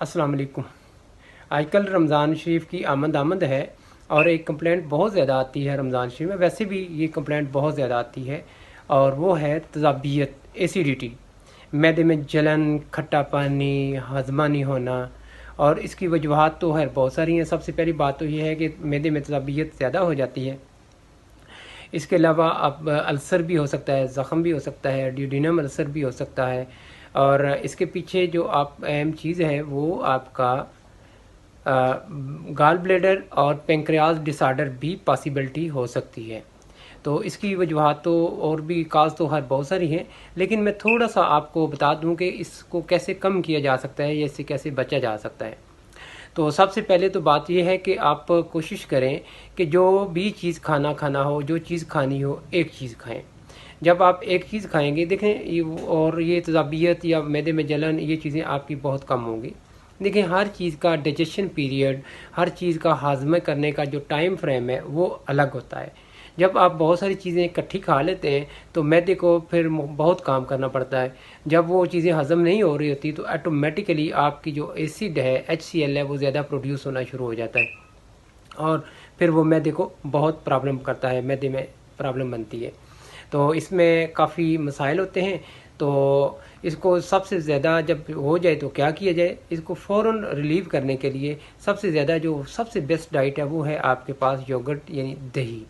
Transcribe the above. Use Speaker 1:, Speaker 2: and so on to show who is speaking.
Speaker 1: अस्सलाम वालेकुम। आजकल रमज़ान शरीफ की आमद है और एक कंप्लेंट बहुत ज़्यादा आती है रमज़ान शरीफ में। वैसे भी ये कंप्लेंट बहुत ज़्यादा आती है और वो है तज़ाबियत, एसिडिटी, मैदे में जलन, खट्टा पानी, हजमा नहीं होना। और इसकी वजूहात तो है बहुत सारी हैं। सबसे पहली बात तो ये है कि मैदे में तज़ाबियत ज़्यादा हो जाती है। इसके अलावा अब अल्सर भी हो सकता है, ज़ख़म भी हो सकता है, ड्यूडेनम अल्सर भी हो सकता है। और इसके पीछे जो आप अहम चीज़ है वो आपका गाल ब्लेडर और पेंक्रियाज डिसऑर्डर भी पॉसिबिलिटी हो सकती है। तो इसकी वजूहात तो और भी काज तो हर बहुत सारी हैं, लेकिन मैं थोड़ा सा आपको बता दूं कि इसको कैसे कम किया जा सकता है या इससे कैसे बचा जा सकता है। तो सबसे पहले तो बात यह है कि आप कोशिश करें कि जो भी चीज़ खाना हो, जो चीज़ खानी हो, एक चीज़ खाएं। जब आप एक चीज़ खाएंगे देखें और ये तज़ाबियत या मैदे में जलन ये चीज़ें आपकी बहुत कम होंगी। देखिए, हर चीज़ का डाइजेशन पीरियड, हर चीज़ का हाजमा करने का जो टाइम फ्रेम है वो अलग होता है। जब आप बहुत सारी चीज़ें इकट्ठी खा लेते हैं तो मैदे को फिर बहुत काम करना पड़ता है। जब वो चीज़ें हज़म नहीं हो रही होती तो ऑटोमेटिकली आपकी जो एसिड है, HCl है, वो ज़्यादा प्रोड्यूस होना शुरू हो जाता है और फिर वो मैदे को बहुत प्रॉब्लम करता है, मैदे में प्रॉब्लम बनती है। तो इसमें काफ़ी मसाइल होते हैं। तो इसको सबसे ज़्यादा जब हो जाए तो क्या किया जाए, इसको फ़ौरन रिलीव करने के लिए सबसे ज़्यादा जो सबसे बेस्ट डाइट है वो है आपके पास योगर्ट यानी दही।